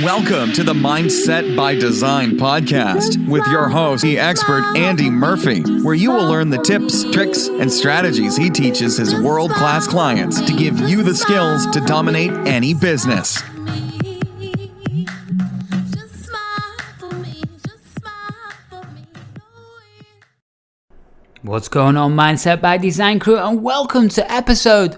Welcome to the Mindset by Design podcast with your host, the expert Andy Murphy, where you will learn the tips, tricks, and strategies he teaches his world-class clients to give you the skills to dominate any business. What's going on, Mindset by Design crew, and welcome to episode,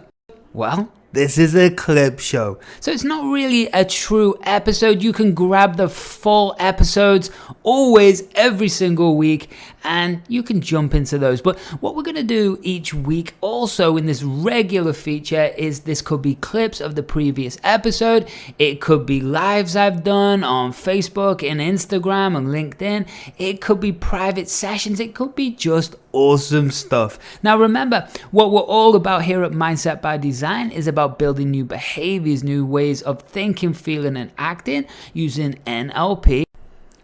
this is a clip show. So it's not really a true episode. You can grab the full episodes always every single week and you can jump into those. But what we're going to do each week also in this regular feature is this could be clips of the previous episode. It could be lives I've done on Facebook and Instagram and LinkedIn. It could be private sessions. It could be just awesome stuff. Now remember, what we're all about here at Mindset by Design is about building new behaviors, new ways of thinking, feeling, and acting using NLP,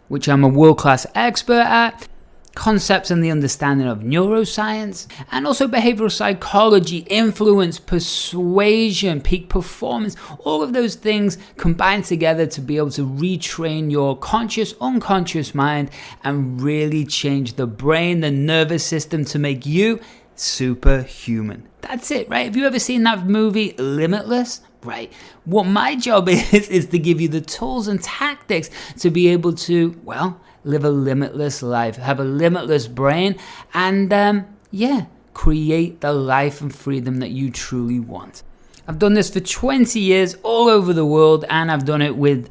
which I'm a world-class expert at, concepts and the understanding of neuroscience, and also behavioral psychology, influence, persuasion, peak performance, all of those things combined together to be able to retrain your conscious, unconscious mind and really change the brain, the nervous system to make you superhuman. That's it, right? Have you ever seen that movie Limitless? Right. What my job is to give you the tools and tactics to be able to, live a limitless life, have a limitless brain, and create the life and freedom that you truly want. I've done this for 20 years all over the world, and I've done it with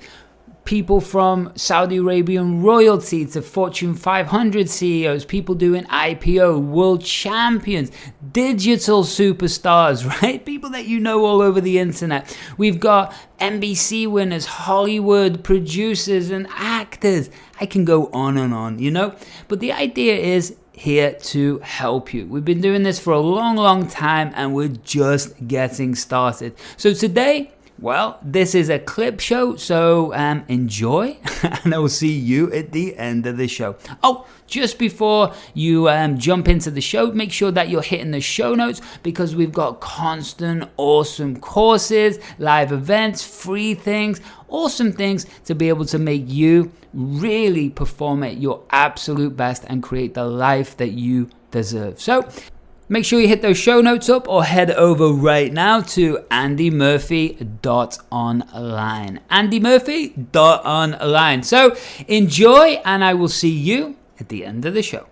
people from Saudi Arabian royalty to Fortune 500 CEOs, people doing IPO, world champions, digital superstars, right? People that you know all over the internet. We've got NBC winners, Hollywood producers and actors. I can go on and on, But the idea is here to help you. We've been doing this for a long, long time and we're just getting started. So today, this is a clip show, so enjoy, and I will see you at the end of the show. Oh, just before you jump into the show, make sure that you're hitting the show notes because we've got constant, awesome courses, live events, free things, awesome things to be able to make you really perform at your absolute best and create the life that you deserve. So, make sure you hit those show notes up or head over right now to andymurphy.online. andymurphy.online. So enjoy, and I will see you at the end of the show.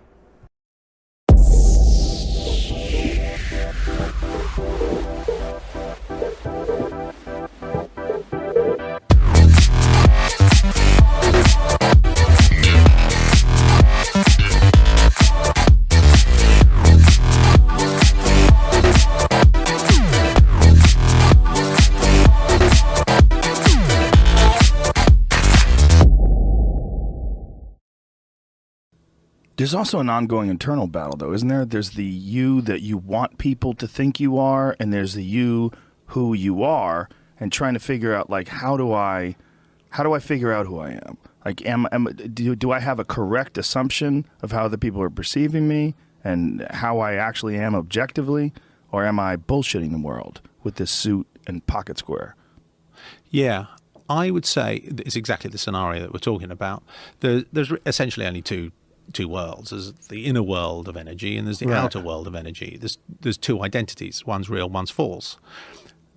There's also an ongoing internal battle, though, isn't there? There's the you that you want people to think you are, and there's the you who you are, and trying to figure out, how do I figure out who I am? Do I have a correct assumption of how the people are perceiving me and how I actually am objectively, or am I bullshitting the world with this suit and pocket square? Yeah, I would say it's exactly the scenario that we're talking about. There's essentially only two worlds. There's the inner world of energy and there's the outer world of energy. There's two identities. One's real, one's false.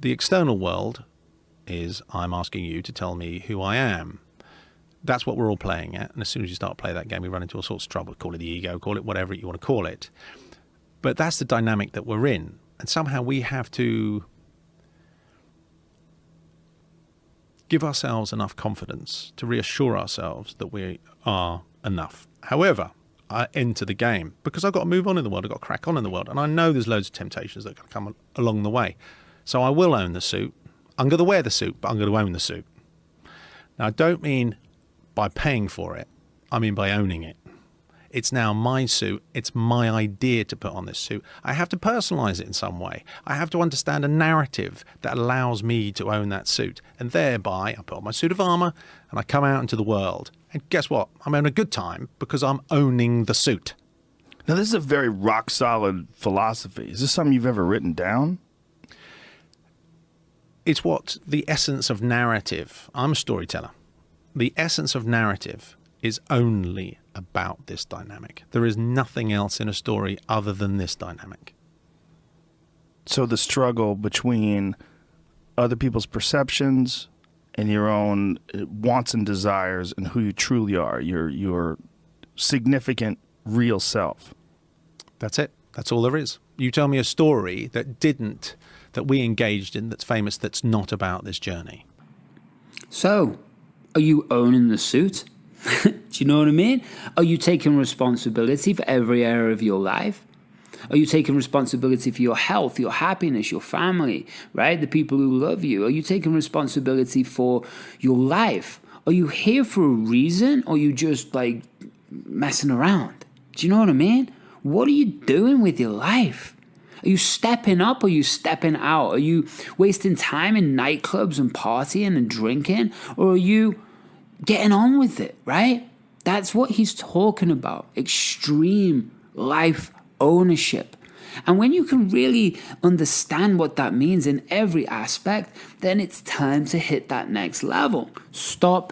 The external world is I'm asking you to tell me who I am. That's what we're all playing at. And as soon as you start playing that game, we run into all sorts of trouble. Call it the ego, call it whatever you want to call it. But that's the dynamic that we're in. And somehow we have to give ourselves enough confidence to reassure ourselves that we are enough. However, I enter the game because I've got to move on in the world, I've got to crack on in the world, and I know there's loads of temptations that can come along the way. So I will own the suit. I'm going to wear the suit, but I'm going to own the suit. Now, I don't mean by paying for it, I mean by owning it. It's now my suit. It's my idea to put on this suit. I have to personalize it in some way. I have to understand a narrative that allows me to own that suit. And thereby, I put on my suit of armor and I come out into the world. And guess what? I'm having a good time because I'm owning the suit. Now, this is a very rock-solid philosophy. Is this something you've ever written down? It's what the essence of narrative. I'm a storyteller. the essence of narrative is only about this dynamic. There is nothing else in a story other than this dynamic. So the struggle between other people's perceptions and your own wants and desires and who you truly are, your significant real self. That's it. That's all there is. You tell me a story that we engaged in, that's famous, that's not about this journey. So, are you owning the suit? Do you know what I mean? Are you taking responsibility for every area of your life? Are you taking responsibility for your health, your happiness, your family, right? The people who love you. Are you taking responsibility for your life? Are you here for a reason, or are you just like messing around? Do you know what I mean? What are you doing with your life? Are you stepping up or are you stepping out? Are you wasting time in nightclubs and partying and drinking? Or are you getting on with it, right? That's what he's talking about. Extreme life ownership. And when you can really understand what that means in every aspect, then it's time to hit that next level. Stop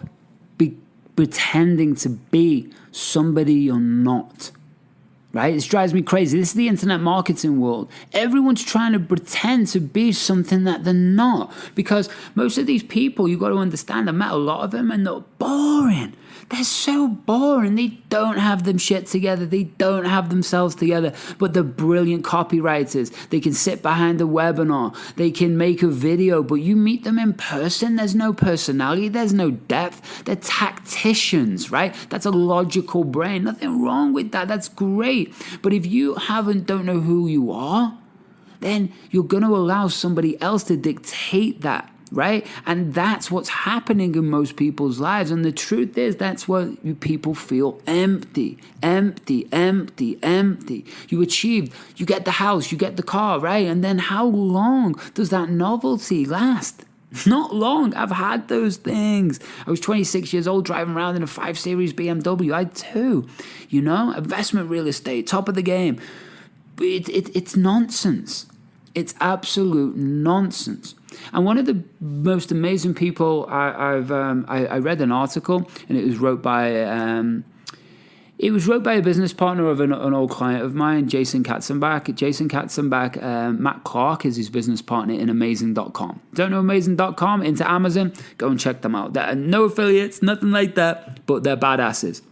pretending to be somebody you're not. Right? This drives me crazy. This is the internet marketing world. Everyone's trying to pretend to be something that they're not. Because most of these people, you've got to understand, I met a lot of them and they're boring. They're so boring. They don't have them shit together. They don't have themselves together. But they're brilliant copywriters. They can sit behind a webinar. They can make a video. But you meet them in person, there's no personality. There's no depth. They're tacticians, right? That's a logical brain. Nothing wrong with that. That's great. But if you don't know who you are, then you're going to allow somebody else to dictate that. Right? And that's what's happening in most people's lives. And the truth is, that's what people feel empty. You achieved, you get the house, you get the car, right? And then how long does that novelty last? Not long. I've had those things. I was 26 years old driving around in a 5 Series BMW. I too, investment real estate, top of the game. But it's nonsense. It's absolute nonsense. And one of the most amazing people I read an article, and it was wrote by a business partner of an old client of mine, Jason Katzenbach. Matt Clark is his business partner in Amazing.com. Don't know Amazing.com? Into Amazon? Go and check them out. There are no affiliates, nothing like that, but they're badasses.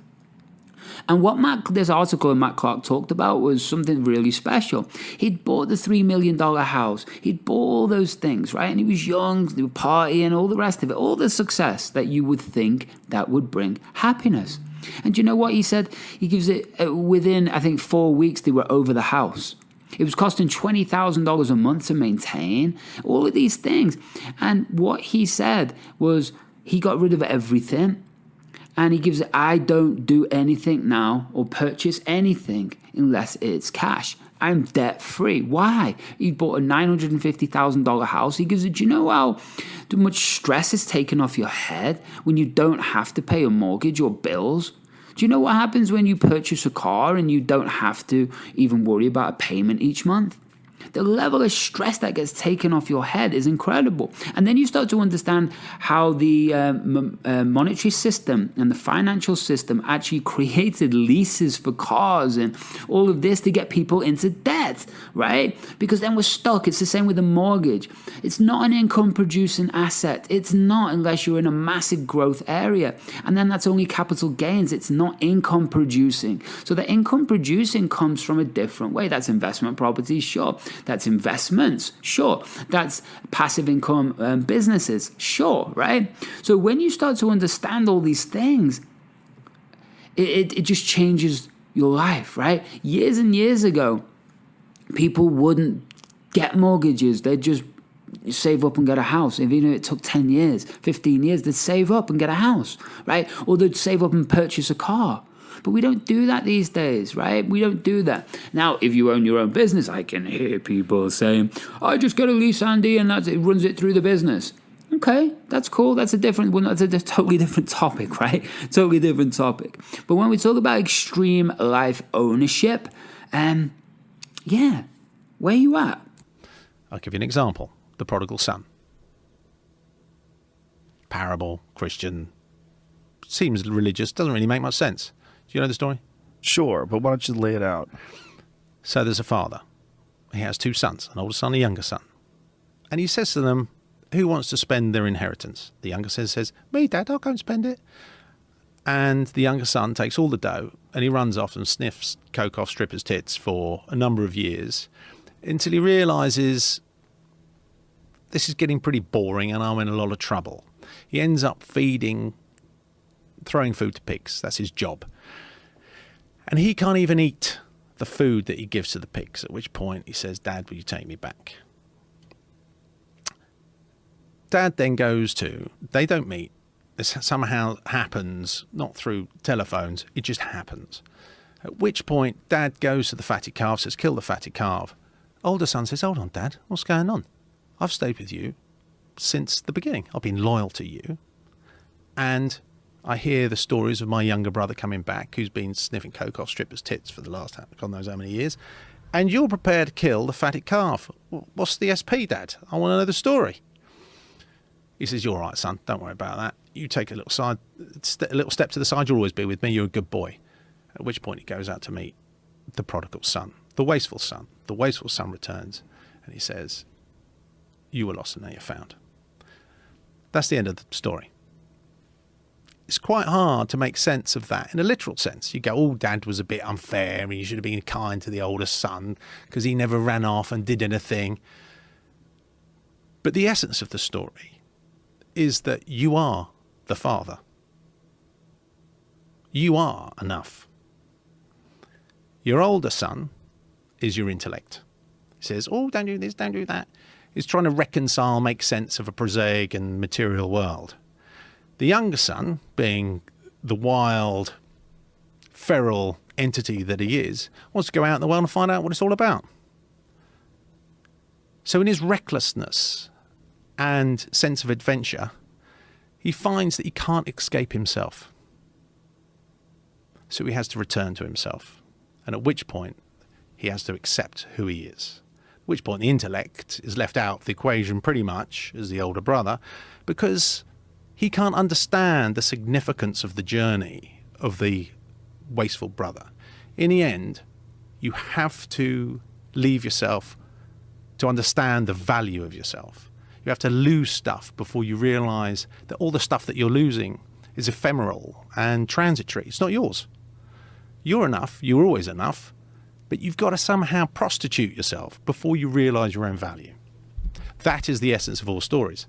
And what this article in Matt Clark talked about was something really special. He'd bought the $3 million house. He'd bought all those things, right? And he was young, they were partying, all the rest of it, all the success that you would think that would bring happiness. And you know what he said? He gives it within, I think, 4 weeks, they were over the house. It was costing $20,000 a month to maintain, all of these things. And what he said was he got rid of everything. And he gives it, I don't do anything now or purchase anything unless it's cash. I'm debt free. Why? He bought a $950,000 house. He gives it, do you know how much stress is taken off your head when you don't have to pay a mortgage or bills? Do you know what happens when you purchase a car and you don't have to even worry about a payment each month? The level of stress that gets taken off your head is incredible. And then you start to understand how the monetary system and the financial system actually created leases for cars and all of this to get people into debt, right? Because then we're stuck. It's the same with a mortgage. It's not an income-producing asset. It's not unless you're in a massive growth area. And then that's only capital gains. It's not income-producing. So the income-producing comes from a different way. That's investment properties, sure. That's investments, sure. That's passive income businesses, sure, right? So when you start to understand all these things, it just changes your life, right? Years and years ago, people wouldn't get mortgages. They'd just save up and get a house. Even if it took 10 years, 15 years, they'd save up and get a house, right? Or they'd save up and purchase a car. But we don't do that these days, right? We don't do that. Now, if you own your own business, I can hear people saying, I just get a lease, Andy, and it runs it through the business. Okay, that's cool. That's a different one. That's a totally different topic, right? Totally different topic. But when we talk about extreme life ownership, where are you at? I'll give you an example. The prodigal son. Parable, Christian, seems religious, doesn't really make much sense. Do you know the story? Sure, but why don't you lay it out? So there's a father. He has 2 sons, an older son, a younger son. And he says to them, who wants to spend their inheritance? The younger son says, me, Dad, I'll go and spend it. And the younger son takes all the dough and he runs off and sniffs coke off strippers' tits for a number of years until he realises this is getting pretty boring and I'm in a lot of trouble. He ends up throwing food to pigs. That's his job. And he can't even eat the food that he gives to the pigs, at which point he says, Dad, will you take me back? Dad then goes to, they don't meet. This somehow happens, not through telephones, it just happens. At which point, Dad goes to the fatty calf, says, kill the fatty calf. Older son says, hold on, Dad, what's going on? I've stayed with you since the beginning. I've been loyal to you. And I hear the stories of my younger brother coming back, who's been sniffing coke off strippers' tits for the last God knows how many years. And you're prepared to kill the fatty calf. What's the SP, Dad? I want to know the story. He says, you're all right, son. Don't worry about that. You take a little step to the side. You'll always be with me. You're a good boy. At which point he goes out to meet the prodigal son, the wasteful son. The wasteful son returns and he says, you were lost and now you're found. That's the end of the story. It's quite hard to make sense of that in a literal sense. You go, oh, Dad was a bit unfair and you should have been kind to the older son because he never ran off and did anything. But the essence of the story is that you are the father. You are enough. Your older son is your intellect. He says, oh, don't do this, don't do that. He's trying to reconcile, make sense of a prosaic and material world. The younger son, being the wild, feral entity that he is, wants to go out in the world and find out what it's all about. So in his recklessness and sense of adventure, he finds that he can't escape himself. So he has to return to himself. And at which point, he has to accept who he is. At which point, the intellect is left out of the equation pretty much as the older brother, because he can't understand the significance of the journey of the wasteful brother. In the end, you have to leave yourself to understand the value of yourself. You have to lose stuff before you realize that all the stuff that you're losing is ephemeral and transitory. It's not yours. You're enough. You're always enough. But you've got to somehow prostitute yourself before you realize your own value. That is the essence of all stories.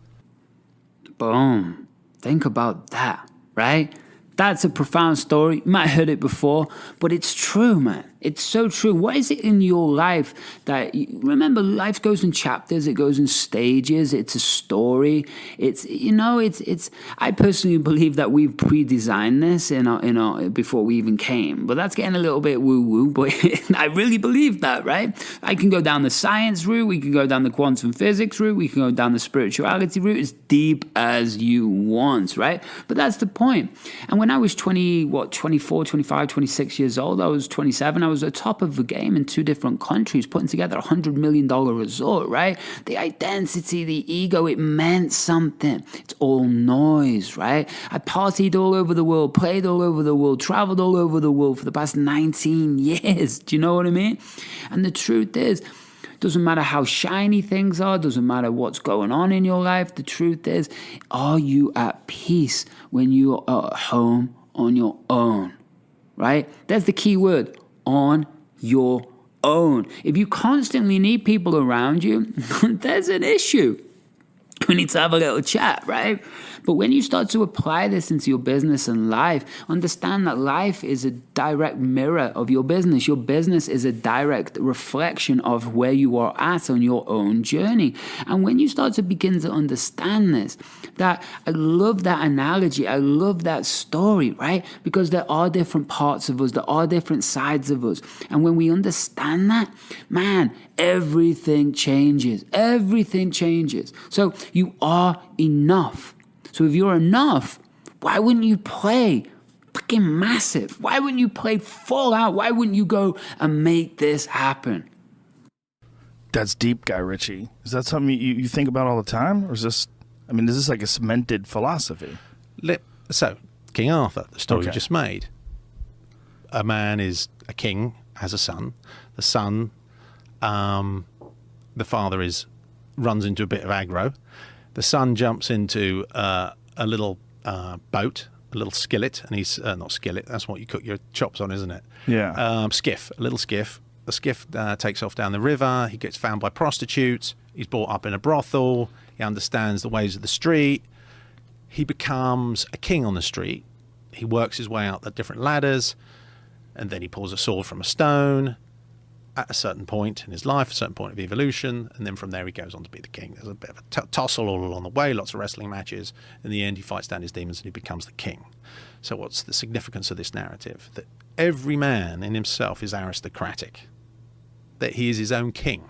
Boom. Think about that, right? That's a profound story. You might have heard it before, but it's true, man. It's so true. What is it in your life that, remember, life goes in chapters, it goes in stages, it's a story. It's, I personally believe that we've pre-designed this before we even came, but that's getting a little bit woo-woo, but I really believe that, right? I can go down the science route, we can go down the quantum physics route, we can go down the spirituality route, as deep as you want, right? But that's the point. And when I was 24, 25, 26 years old, I was 27, I was at the top of the game in 2 different countries, putting together $100 million resort, right? The identity, the ego, it meant something. It's all noise, right? I partied all over the world, played all over the world, traveled all over the world for the past 19 years. Do you know what I mean? And the truth is, doesn't matter how shiny things are, doesn't matter what's going on in your life. The truth is, are you at peace when you're at home on your own, right? That's the key word, on your own. If you constantly need people around you, there's an issue. We need to have a little chat, right? But when you start to apply this into your business and life, understand that life is a direct mirror of your business. Your business is a direct reflection of where you are at on your own journey. And when you start to begin to understand this, that I love that analogy, I love that story, right? Because there are different parts of us, there are different sides of us. And when we understand that, man, everything changes. Everything changes. So you are enough. So if you're enough, why wouldn't you play fucking massive? Why wouldn't you play full out? Why wouldn't you go and make this happen? That's deep, Guy Ritchie. Is that something you think about all the time? Or is this like a cemented philosophy? So, King Arthur, the story Okay. we just made. A man is a king, has a son. The son, the father runs into a bit of aggro. The son jumps into a little boat, a little skillet, and he's not skillet. That's what you cook your chops on, isn't it? Yeah. Skiff, a little skiff. The skiff takes off down the river. He gets found by prostitutes. He's brought up in a brothel. He understands the ways of the street. He becomes a king on the street. He works his way out the different ladders, and then he pulls a sword from a stone at a certain point in his life, a certain point of evolution, and then from there he goes on to be the king. There's a bit of a tussle all along the way, lots of wrestling matches. In the end, he fights down his demons and he becomes the king. So what's the significance of this narrative? That every man in himself is aristocratic, that he is his own king.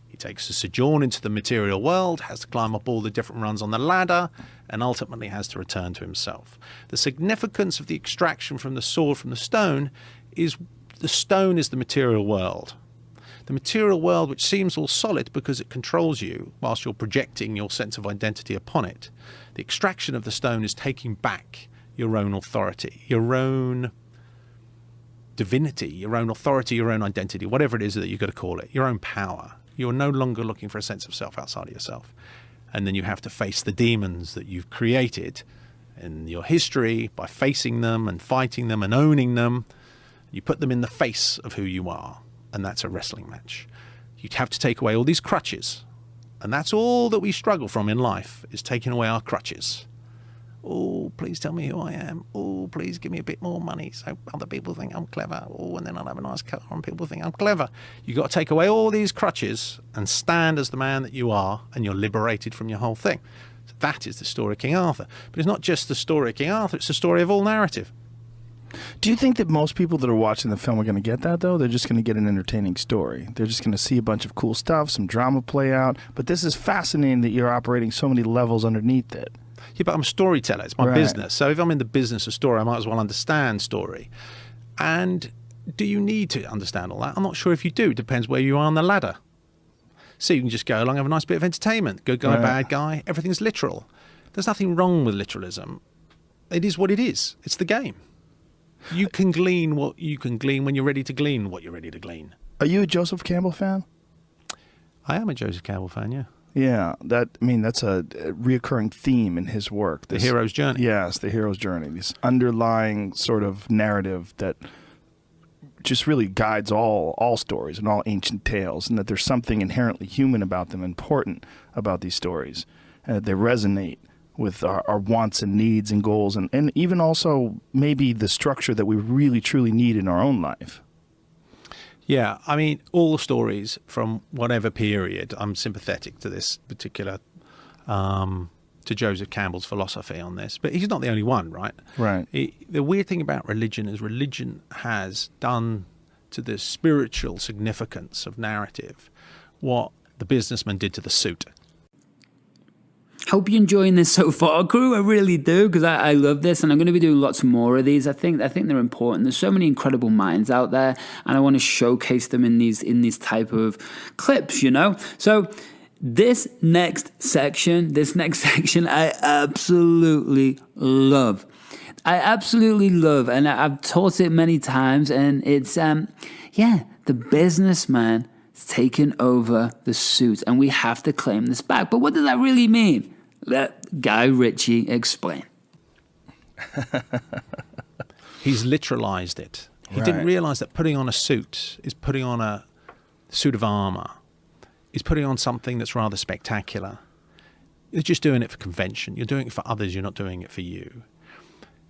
He takes a sojourn into the material world, has to climb up all the different rungs on the ladder, and ultimately has to return to himself. The significance of the extraction from the sword from the stone is the stone is the material world. The material world, which seems all solid because it controls you whilst you're projecting your sense of identity upon it. The extraction of the stone is taking back your own authority, your own divinity, your own authority, your own identity, whatever it is that you've got to call it, your own power. You're no longer looking for a sense of self outside of yourself. And then you have to face the demons that you've created in your history by facing them and fighting them and owning them. You put them in the face of who you are, and that's a wrestling match. You'd have to take away all these crutches, and that's all that we struggle from in life, is taking away our crutches. Oh, please tell me who I am. Oh, please give me a bit more money so other people think I'm clever. Oh, and then I'll have a nice car and people think I'm clever. You've got to take away all these crutches and stand as the man that you are, and you're liberated from your whole thing. So that is the story of King Arthur. But it's not just the story of King Arthur, it's the story of all narrative. Do you think that most people that are watching the film are going to get that, though? They're just going to get an entertaining story. They're just going to see a bunch of cool stuff, some drama play out. But this is fascinating that you're operating so many levels underneath it. Yeah, but I'm a storyteller. It's my Right. business. So if I'm in the business of story, I might as well understand story. And do you need to understand all that? I'm not sure if you do. It depends where you are on the ladder. So you can just go along, have a nice bit of entertainment. Good guy, Right. bad guy. Everything's literal. There's nothing wrong with literalism. It is what it is. It's the game. You can glean what you can glean when you're ready to glean what you're ready to glean. Are you a Joseph Campbell fan? I am a Joseph Campbell fan, yeah. Yeah, that's a reoccurring theme in his work. The hero's journey. Yes, the hero's journey. This underlying sort of narrative that just really guides all stories and all ancient tales, and that there's something inherently human about them, important about these stories. They resonate with our wants and needs and goals, and even also maybe the structure that we really, truly need in our own life. Yeah, I mean, all stories from whatever period, I'm sympathetic to this particular, to Joseph Campbell's philosophy on this. But he's not the only one, right? Right. The weird thing about religion is religion has done to the spiritual significance of narrative what the businessman did to the suit. Hope you're enjoying this so far, crew. I really do, because I love this, and I'm going to be doing lots more of these. I think they're important. There's so many incredible minds out there, and I want to showcase them in these type of clips, you know. So this next section, I absolutely love. And I've taught it many times, and it's the businessman has taken over the suit, and we have to claim this back. But what does that really mean? Let Guy Ritchie explain. He's literalized it. He Right. didn't realize that putting on a suit is putting on a suit of armor, is putting on something that's rather spectacular. You're just doing it for convention. You're doing it for others. You're not doing it for you.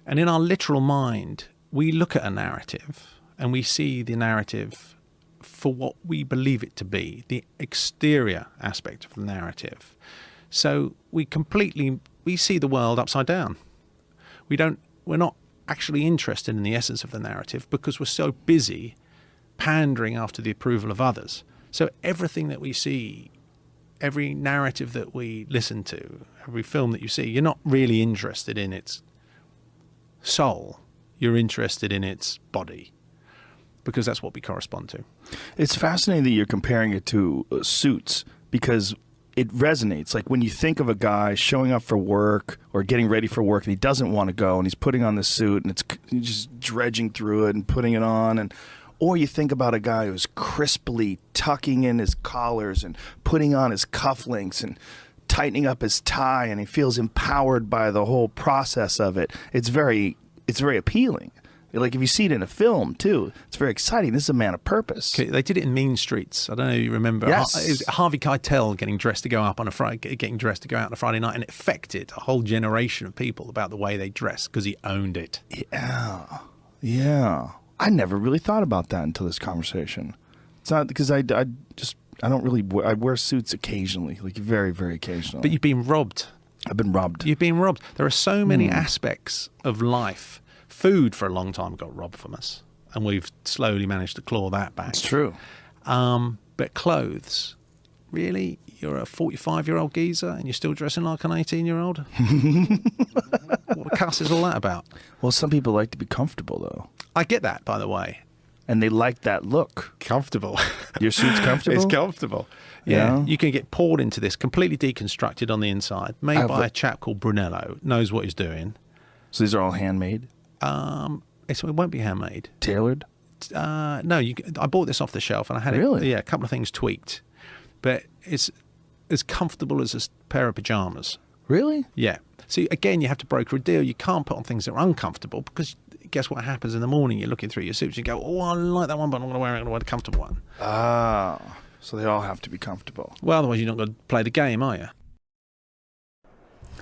And in our literal mind, we look at a narrative and we see the narrative for what we believe it to be, the exterior aspect of the narrative. So we see the world upside down. We're not actually interested in the essence of the narrative because we're so busy pandering after the approval of others. So everything that we see, every narrative that we listen to, every film that you see, you're not really interested in its soul. You're interested in its body, because that's what we correspond to. It's fascinating that you're comparing it to Suits, because it resonates. Like when you think of a guy showing up for work or getting ready for work and he doesn't want to go and he's putting on the suit and he's just dredging through it and putting it on, or you think about a guy who's crisply tucking in his collars and putting on his cufflinks and tightening up his tie, and he feels empowered by the whole process of it. It's very appealing. Like if you see it in a film too, it's very exciting. This is a man of purpose. Okay, they did it in Mean Streets. I don't know if you remember. Yes. It was Harvey Keitel getting dressed to go out on a Friday night, and it affected a whole generation of people about the way they dress because he owned it. Yeah. I never really thought about that until this conversation. It's not because I wear suits occasionally, like very, very occasionally. But you've been robbed. I've been robbed. You've been robbed. There are so many aspects of life. Food for a long time got robbed from us, and we've slowly managed to claw that back. It's true. But clothes, really? You're a 45-year-old geezer and you're still dressing like an 18-year-old? What the cuss is all that about? Well, some people like to be comfortable, though. I get that, by the way. And they like that look. Comfortable. Your suit's comfortable? It's comfortable. Yeah. You can get poured into this, completely deconstructed on the inside, made by a chap called Brunello, knows what he's doing. So these are all handmade? It won't be handmade. Tailored? No, I bought this off the shelf and I had a couple of things tweaked. But it's as comfortable as a pair of pajamas. Really? Yeah. See, again, you have to broker a deal. You can't put on things that are uncomfortable because guess what happens in the morning? You're looking through your suits and you go, oh, I like that one, but I'm going to wear a comfortable one. Ah, so they all have to be comfortable. Well, otherwise you're not going to play the game, are you?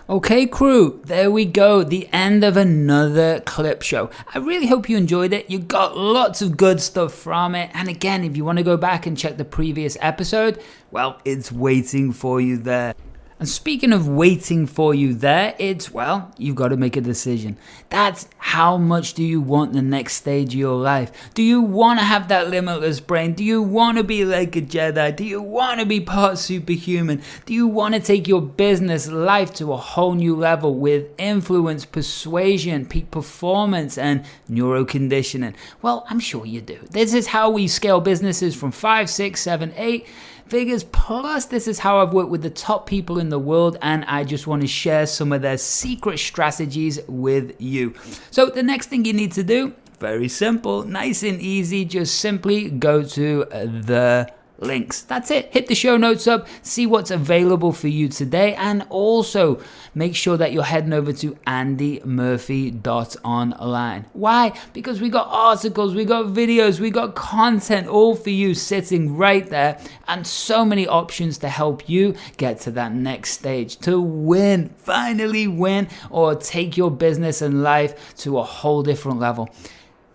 Okay, crew, there we go, the end of another clip show. I really hope you enjoyed it. You got lots of good stuff from it. And again, if you want to go back and check the previous episode, well, it's waiting for you there. And speaking of waiting for you there, you've got to make a decision. That's how much do you want the next stage of your life? Do you want to have that limitless brain? Do you want to be like a Jedi? Do you want to be part superhuman? Do you want to take your business life to a whole new level with influence, persuasion, peak performance, and neuroconditioning? Well, I'm sure you do. This is how we scale businesses from 5, 6, 7, 8 figures plus. This is how I've worked with the top people in the world, and I just want to share some of their secret strategies with you. So the next thing you need to do, very simple, nice and easy, just simply go to the links. That's it. Hit the show notes up, see what's available for you today, and also make sure that you're heading over to andymurphy.online. Why? Because we got articles, we got videos, we got content all for you sitting right there, and so many options to help you get to that next stage, to win, finally win, or take your business and life to a whole different level.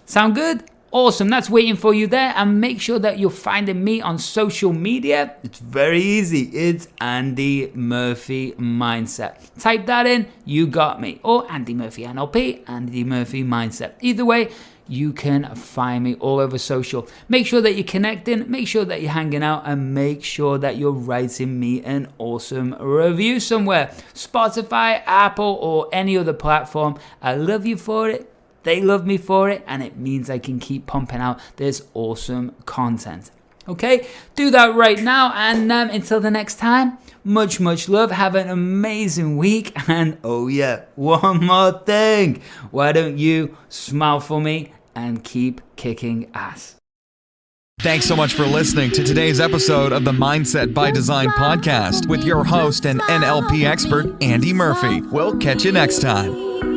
Sound good? Awesome, that's waiting for you there, and make sure that you're finding me on social media. It's very easy. It's Andy Murphy Mindset. Type that in, you got me. Or Andy Murphy NLP, Andy Murphy Mindset. Either way, you can find me all over social. Make sure that you're connecting, make sure that you're hanging out, and make sure that you're writing me an awesome review somewhere. Spotify, Apple, or any other platform. I love you for it. They love me for it, and it means I can keep pumping out this awesome content. Okay, do that right now, and until the next time, much love. Have an amazing week, and oh yeah, one more thing. Why don't you smile for me and keep kicking ass? Thanks so much for listening to today's episode of the Mindset by Design podcast with your host and NLP expert, Andy Murphy. We'll catch you next time.